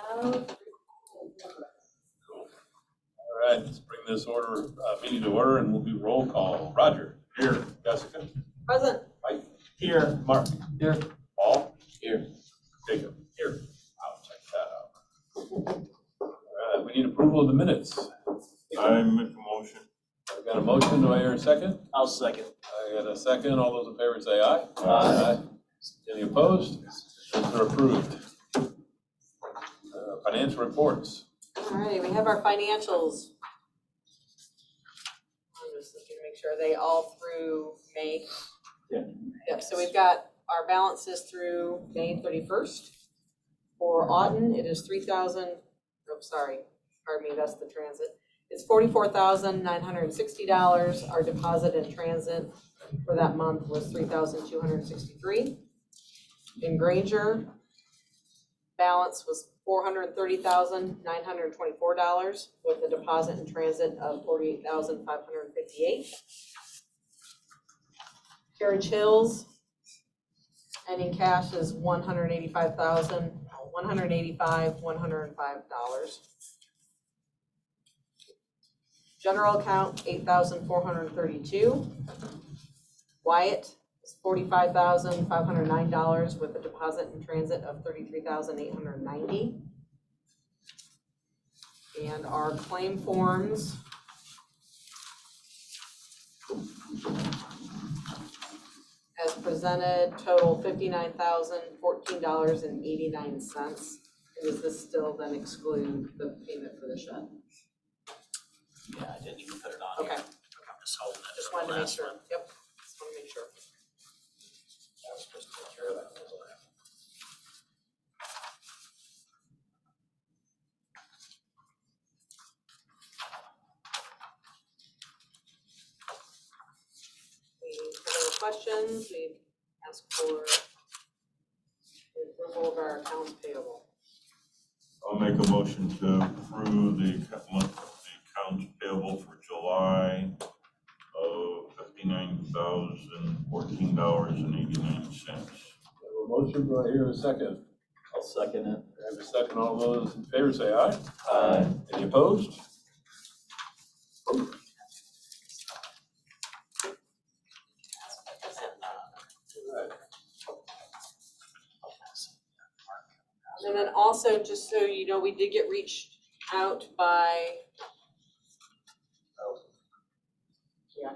All right, let's bring this meeting to order, and we'll do roll call. Roger. Here. Jessica. Present. Mike. Here. Mark. Here. Paul. Here. Jacob. Here. I'll check that out. All right, we need approval of the minutes. I make a motion. I've got a motion. Do I hear a second? I'll second. I got a second. All those in favor say aye. Aye. Any opposed? Those are approved. Financial reports. All right, we have our financials. I'm just looking to make sure they all through May. Yeah. Yep, so we've got our balances through May 31st. For Auden, it is pardon me, that's the transit. It's $44,960. Our deposit in transit for that month was $3,263. In Granger, balance was $430,924 with a deposit in transit of $48,558. Carriage Hills, ending cash is $185,105. General account, $8,432. Wyatt is $45,509 with a deposit in transit of $33,890. And our claim forms as presented total $59,014.89. Does this still then exclude the payment for the shed? Yeah, I didn't even put it on Okay. here. I'm just holding it. Just wanted to make sure. Yep, just want to make sure. I was supposed to take care of that, wasn't I? We have any questions, we ask for the approval of our accounts payable. I'll make a motion to approve the accounts payable for July of $59,014.89. A motion. Do I hear a second? I'll second it. I have a second. All those in favor say aye. Aye. Any opposed? And then also, just so you know, we did get reached out by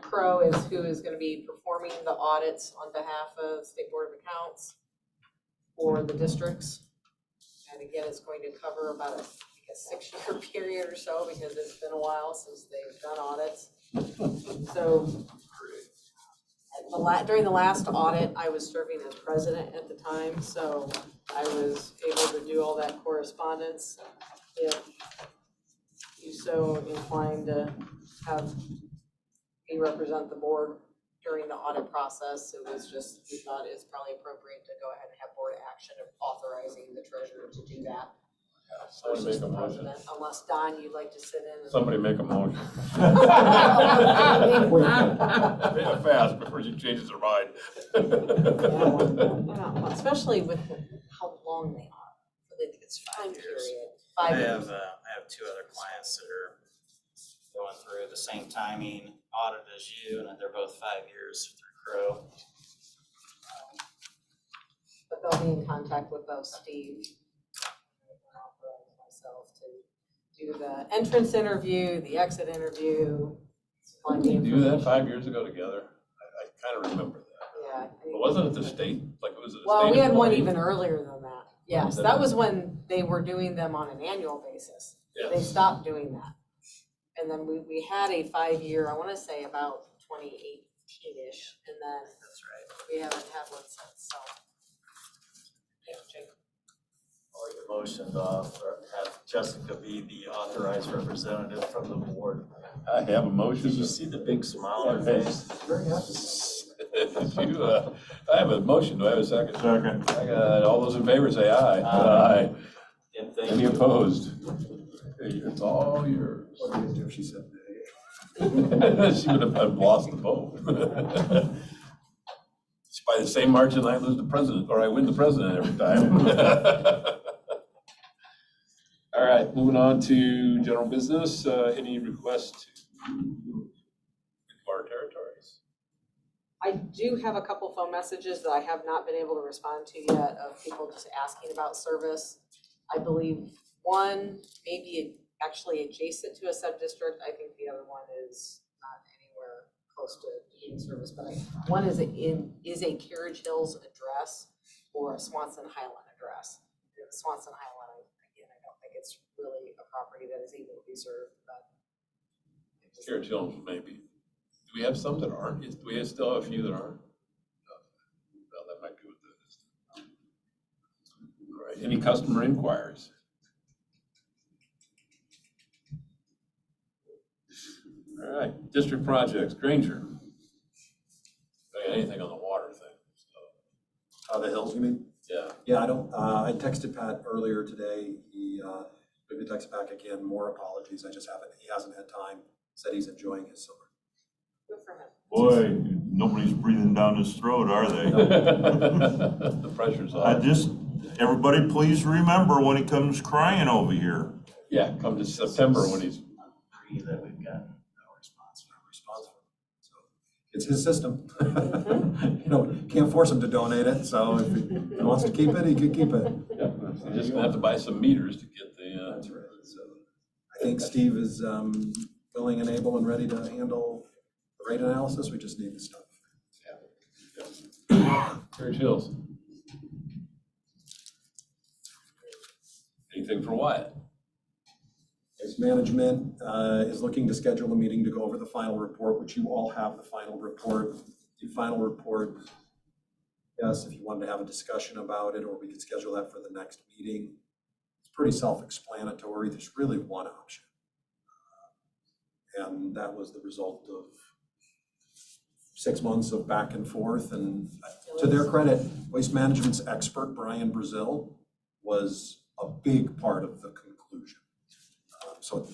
Crow is who is going to be performing the audits on behalf of State Board of Accounts for the districts. And again, it's going to cover about a 6-year period or so because it's been a while since they've done audits. So during the last audit, I was serving as president at the time, so I was able to do all that correspondence. If you so inclined to have me represent the board during the audit process, it was just, we thought it's probably appropriate to go ahead and have board action of authorizing the treasurer to do that. Somebody make a motion. Unless Don, you'd like to sit in. Somebody make a motion. Make it fast before she changes her mind. Yeah, especially with how long they are. I think it's 5 years. 5 years. I have 2 other clients that are going through the same timing audit as you, and they're both 5 years through Crow. But they'll be in contact with both Steve and myself to do the entrance interview, the exit interview. Did we do that 5 years ago together? I kind of remember that. Yeah. But wasn't it the state? Like it was a Well, state we had one employee? even earlier than that. Yes, that was when they were doing them on an annual basis. They Yes. stopped doing that. And then we had a 5-year, I want to say about 2018-ish, and then That's right. we haven't had one since, so. Yeah, Jake. I'll make a motion to have Jessica be the authorized representative from the board. I have a motion. Did you see the big smile on her face? Very happy. I have a motion. Do I have a second? Second. I got all those in favor say aye. Aye. And thank Any you. opposed? It's all yours. What do you do if she said She would have lost the vote. It's by the same margin I lose the president, or I win the president every time. All right, moving on to general business. Any requests into our territories? I do have a couple phone messages that I have not been able to respond to yet of people just asking about service. I believe one may be actually adjacent to a sub-district. I think the other one is not anywhere close to being service, but one is a Carriage Hills address or a Swanson Highland address. Swanson Highland, again, I don't think it's really a property that is able to be served, but. Carriage Hills, maybe. Do we have some that aren't? Do we still have a few that aren't? Well, that might be what that is. All right, any customer inquiries? All right, district projects, Granger. Anything on the water thing? The Hills, you mean? Yeah. Yeah, I texted Pat earlier today. He texted back again, more apologies. He hasn't had time. Said he's enjoying his summer. Good for him. Boy, nobody's breathing down his throat, are they? The pressure's on. Everybody please remember when he comes crying over here. Yeah, come to September when he's. Three that we've gotten no response from. So it's his system. Can't force him to donate it. So if he wants to keep it, he can keep it. Yeah, he's just gonna have to buy some meters to get the. That's right. So I think Steve is willing and able and ready to handle the rate analysis. We just need the stuff. Carriage Hills. Anything for Wyatt? Waste Management is looking to schedule a meeting to go over the final report, which you all have the final report. The final report, yes, if you wanted to have a discussion about it, or we could schedule that for the next meeting. It's pretty self-explanatory. There's really one option. And that was the result of 6 months of back and forth. And to their credit, Waste Management's expert, Brian Brazil, was a big part of the conclusion. So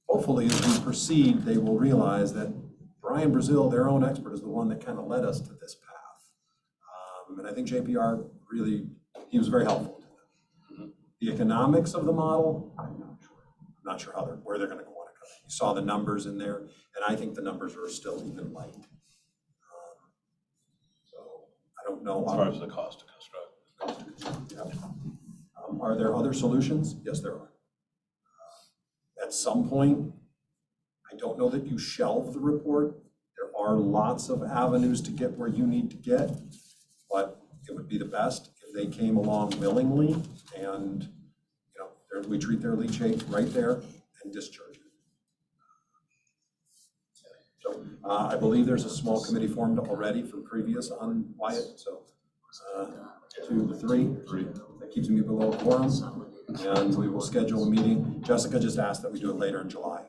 hopefully as we proceed, they will realize that Brian Brazil, their own expert, is the one that kind of led us to this path. And I think JPR really, he was very helpful to them. The economics of the model, I'm not sure where they're going to want to go. You saw the numbers in there, and I think the numbers are still even light. So I don't know. As far as the cost to construct. Yeah. Are there other solutions? Yes, there are. At some point, I don't know that you shelve the report. There are lots of avenues to get where you need to get, but it would be the best if they came along willingly and, we treat their leachate right there and discharge it. So I believe there's a small committee formed already from previous on Wyatt, so 2 to 3. That keeps me below quorum, and we will schedule a meeting. Jessica just asked that we do it later in July.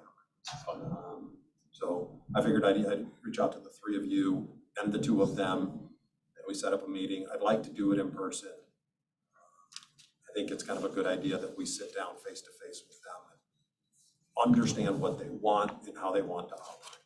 So I figured I'd reach out to the 3 of you and the 2 of them, and we set up a meeting. I'd like to do it in person. I think it's kind of a good idea that we sit down face to face with them and understand what they want and how they want to operate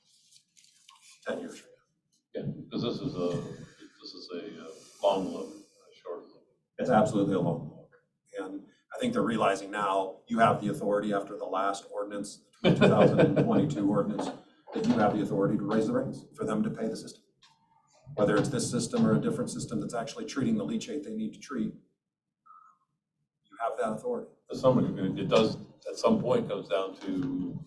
10 years from now. Yeah, because this is a long look, a short look. It's absolutely a long look. And I think they're realizing now you have the authority after the last ordinance, the 2022 ordinance, that you have the authority to raise the rates for them to pay the system. Whether it's this system or a different system that's actually treating the leachate they need to treat, you have that authority. It does, at some point, comes down to,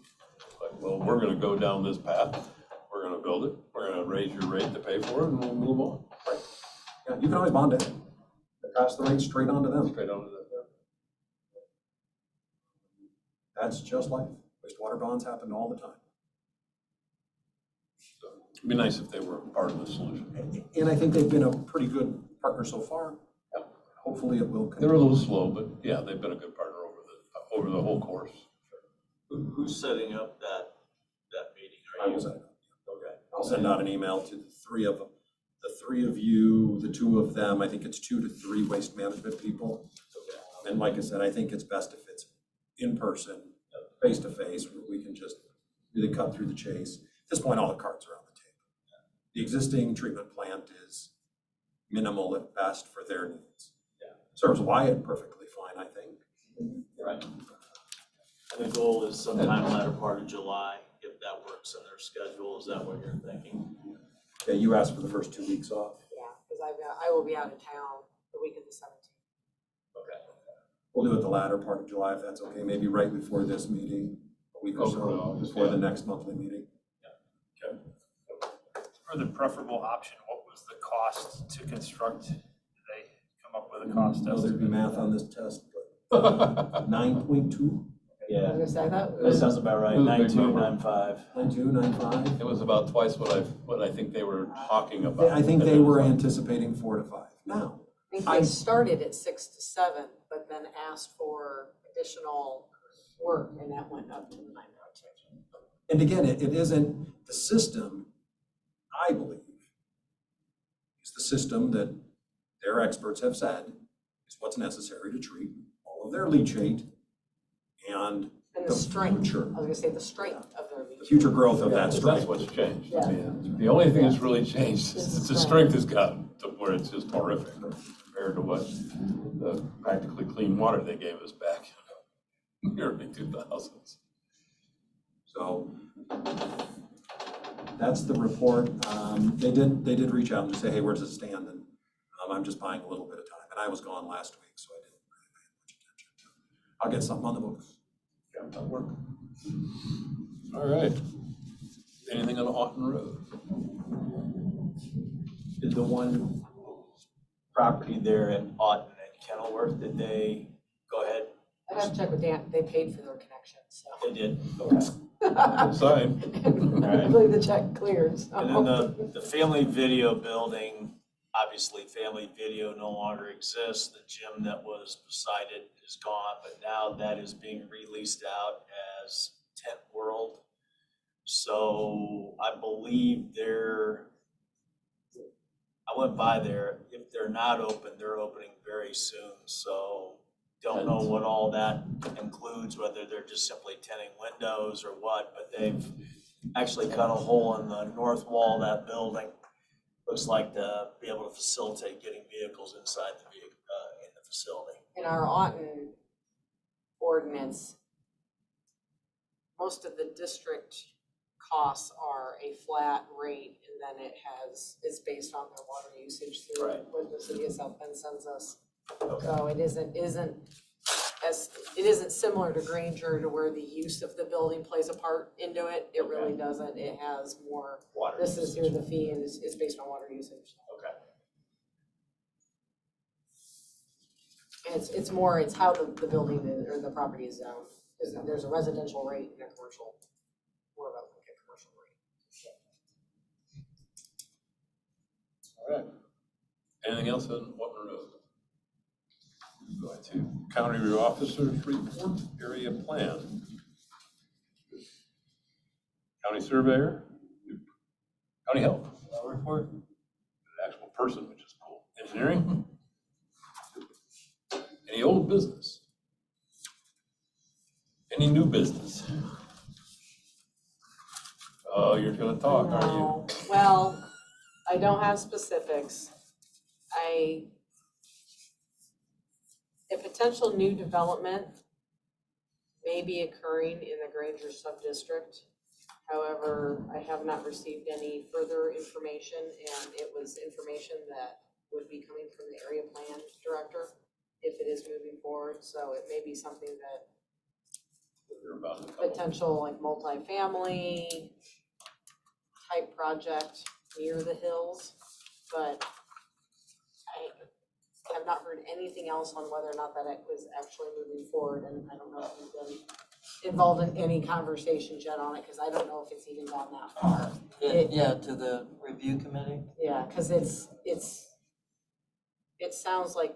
like, well, we're gonna go down this path, we're gonna build it, we're gonna raise your rate to pay for it, and we'll move on. Right. Yeah, you can always bond it. Pass the rate straight on to them. Straight on to that. That's just life. Wastewater bonds happen all the time. So it'd be nice if they were part of the solution. And I think they've been a pretty good partner so far. Yeah. Hopefully it will They're a continue. little slow, but yeah, they've been a good partner over the whole course. Who's setting up that meeting? I will set it up. Okay. I'll send out an email to the 3 of them. The 3 of you, the 2 of them, I think it's 2 to 3 waste management people. And like I said, I think it's best if it's in person, face to face, where we can just really cut through the chase. At this point, all the cards are on the table. The existing treatment plant is minimal at best for their needs. Yeah. Serves Wyatt perfectly fine, I think. Right. the goal is sometime latter part of July, if that works in their schedule. Is that what you're thinking? Yeah, you asked for the first 2 weeks off. Yeah, because I will be out of town the week of the 17th. Okay. We'll do it the latter part of July, if that's okay, maybe right before this meeting, a week or so, before the next monthly meeting. For the preferable option, what was the cost to construct? Did they come up with a cost There'd be estimate? math on this test, but 9.2, I Yeah, was gonna say, that sounds about right. It was a big 9.2, number. 9.5. 9.2, 9.5. It was about twice what I think they were talking about. I think they were anticipating 4 to 5. Now, I think they started at 6 to 7, but then asked for additional work, and that went up to 9.2. and again, it isn't the system, I believe, is the system that their experts have said is what's necessary to treat all of their leachate and And the the strength, future, I was gonna say the strength of their the future growth of that That's strength. what's changed. Yeah. The only thing that's really changed It's is the strength. strength has gotten to where it's just horrific compared to what the practically clean water they gave us back in the early 2000s. So that's the report. They did reach out and just say, hey, where does it stand? And I'm just buying a little bit of time. And I was gone last week, so I didn't really pay much attention to it. I'll get something on the books. Yeah, that'll work. All right. Anything on Aughton Road? Did the one property there at Auden and Kenilworth, did they go ahead? I'd have to check with Dan, they paid for their connection, so. They did? Okay. Good sign. And I believe the check cleared, so. And then the family video building, obviously family video no longer exists. The gym that was beside it is gone, but now that is being released out as Tent World. So I believe I went by there. If they're not open, they're opening very soon. So don't know what all that includes, whether they're just simply tinting windows or what, but they've actually cut a hole in the north wall of that building. Looks like to be able to facilitate getting vehicles inside in the facility. In our Auten ordinance, most of the district costs are a flat rate, and then it's based on their water usage through Right. what the city of South Bend sends us. Okay. So it isn't similar to Granger, to where the use of the building plays a part into it. It really doesn't. It has more, Water this is here, usage. the fee, and it's based on water usage. Okay. And it's more, it's how the building or the property is zoned. Because there's a residential rate and a commercial, more of like a commercial rate. All right. Anything else on Aughton Road? Going to County Officers Report, Area Plan. County Surveyor, County Health, report, an actual person, which is cool. Engineering. Any old business? Any new business? Oh, you're gonna talk, aren't you? No. Well, I don't have specifics. A potential new development may be occurring in the Granger sub-district. However, I have not received any further information, and it was information that would be coming from the area plan director if it is moving forward. So it may be something that You're about to come. potential like multifamily type project near the hills, but I have not heard anything else on whether or not that it was actually moving forward, and I don't know if you've been involved in any conversations yet on it, because I don't know if it's even gone that far. Yeah, to the review committee. Yeah, because it sounds like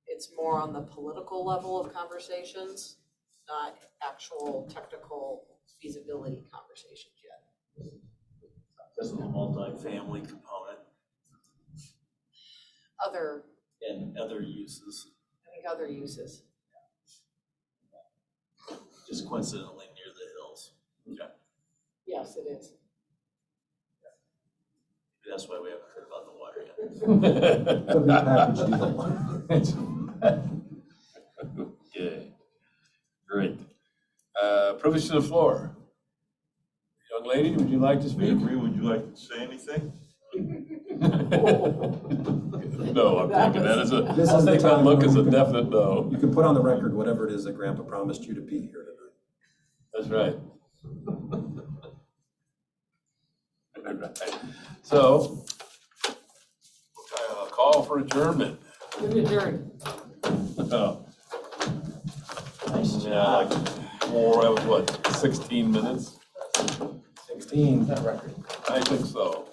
it's more on the political level of conversations, not actual technical feasibility conversations yet. This is a multi-family component Other, and other uses, I think other uses. just coincidentally near the hills. Okay. Yes, it is. That's why we haven't heard about the water yet. It's a big package deal. Okay, great. Privilege to the floor. Young lady, would you like to speak? Mary, would you like to say anything? No, I'm taking that as a, This I'll is the take that time look where as a you can- definite no. You can put on the record whatever it is that Grandpa promised you to be here tonight. That's right. So, call for adjournment. Give me a turn. Oh, Nice yeah, job. like that was what, 16 minutes? 16. That record. I think so.